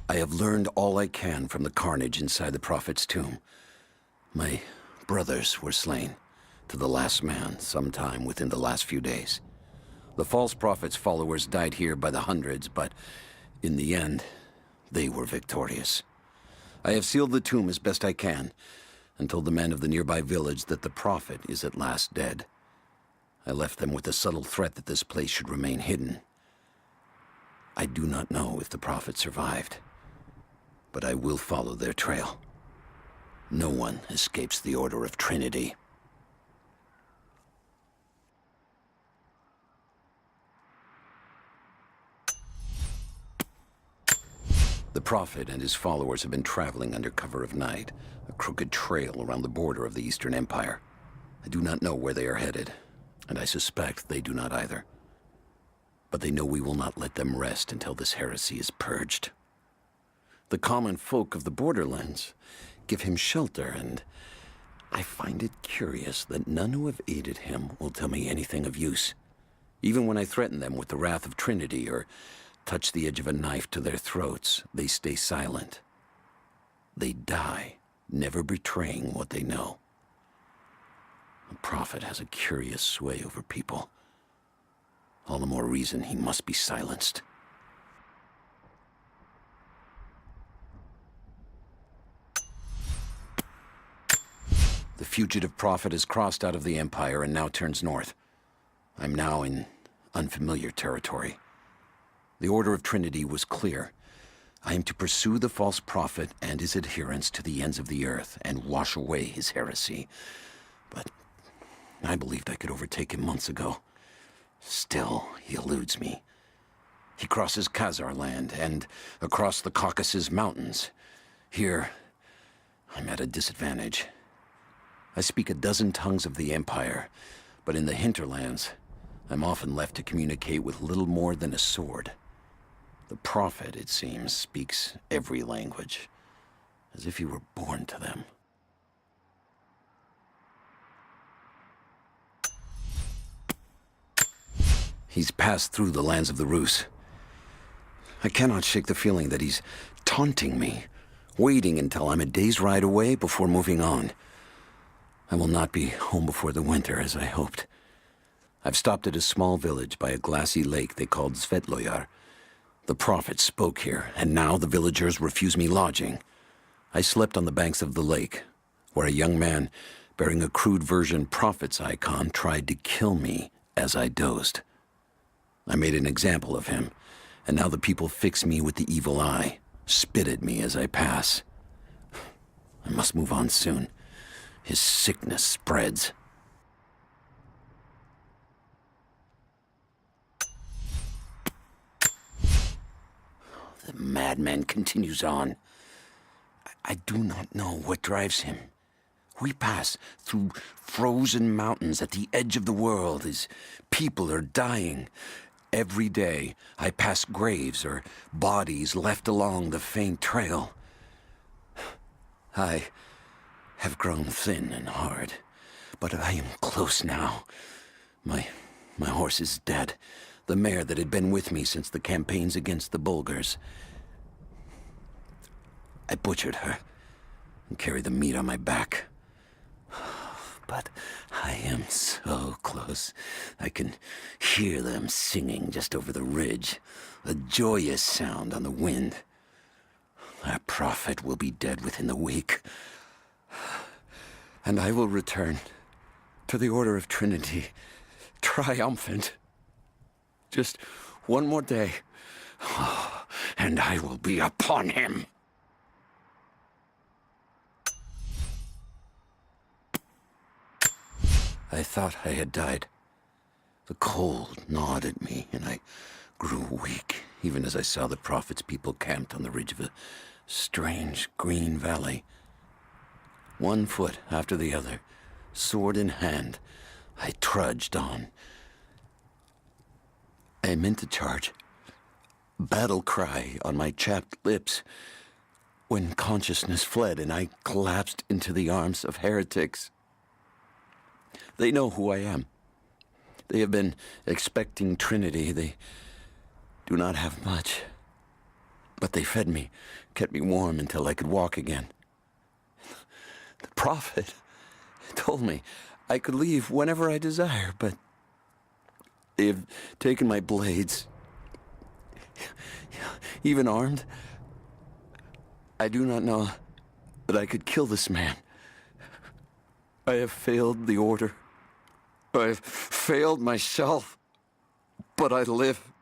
I have learned all I can from the carnage inside the Prophet's tomb. My brothers were slain, to the last man, sometime within the last few days. The false prophet's followers died here by the hundreds, but in the end, they were victorious. I have sealed the tomb as best I can, and told the men of the nearby village that the prophet is at last dead. I left them with the subtle threat that this place should remain hidden. I do not know if the prophet survived, but I will follow their trail. No one escapes the Order of Trinity. The Prophet and his followers have been traveling under cover of night, a crooked trail around the border of the Eastern Empire. I do not know where they are headed, and I suspect they do not either. But they know we will not let them rest until this heresy is purged. The common folk of the borderlands give him shelter, and I find it curious that none who have aided him will tell me anything of use. Even when I threaten them with the wrath of Trinity or touch the edge of a knife to their throats, they stay silent. They die, never betraying what they know. The Prophet has a curious sway over people. All the more reason he must be silenced. The fugitive Prophet has crossed out of the Empire and now turns north. I'm now in unfamiliar territory. The Order of Trinity was clear. I am to pursue the false prophet and his adherents to the ends of the earth and wash away his heresy. But I believed I could overtake him months ago. Still, he eludes me. He crosses Khazar land and across the Caucasus Mountains. Here, I'm at a disadvantage. I speak a dozen tongues of the Empire, but in the hinterlands, I'm often left to communicate with little more than a sword. The Prophet, it seems, speaks every language, as if he were born to them. He's passed through the lands of the Rus. I cannot shake the feeling that he's taunting me, waiting until I'm a day's ride away before moving on. I will not be home before the winter, as I hoped. I've stopped at a small village by a glassy lake they called Svetloyar. The Prophet spoke here, and now the villagers refuse me lodging. I slept on the banks of the lake, where a young man bearing a crude version Prophet's icon tried to kill me as I dozed. I made an example of him, and now the people fix me with the evil eye, spit at me as I pass. I must move on soon. His sickness spreads. The madman continues on. I do not know what drives him. We pass through frozen mountains at the edge of the world as people are dying. Every day, I pass graves or bodies left along the faint trail. I have grown thin and hard, but I am close now. My horse is dead. The mare that had been with me since the campaigns against the Bulgars. I butchered her and carried the meat on my back. But I am so close. I can hear them singing just over the ridge, a joyous sound on the wind. Our prophet will be dead within the week, and I will return to the Order of Trinity, triumphant. Just one more day, and I will be upon him. I thought I had died. The cold gnawed at me, and I grew weak, even as I saw the Prophet's people camped on the ridge of a strange green valley. One foot after the other, sword in hand, I trudged on. I meant to charge, battle cry on my chapped lips, when consciousness fled and I collapsed into the arms of heretics. They know who I am. They have been expecting Trinity. They do not have much. But they fed me, kept me warm until I could walk again. The Prophet told me I could leave whenever I desire, but they have taken my blades. Even armed, I do not know that I could kill this man. I have failed the Order. I have failed myself, but I live.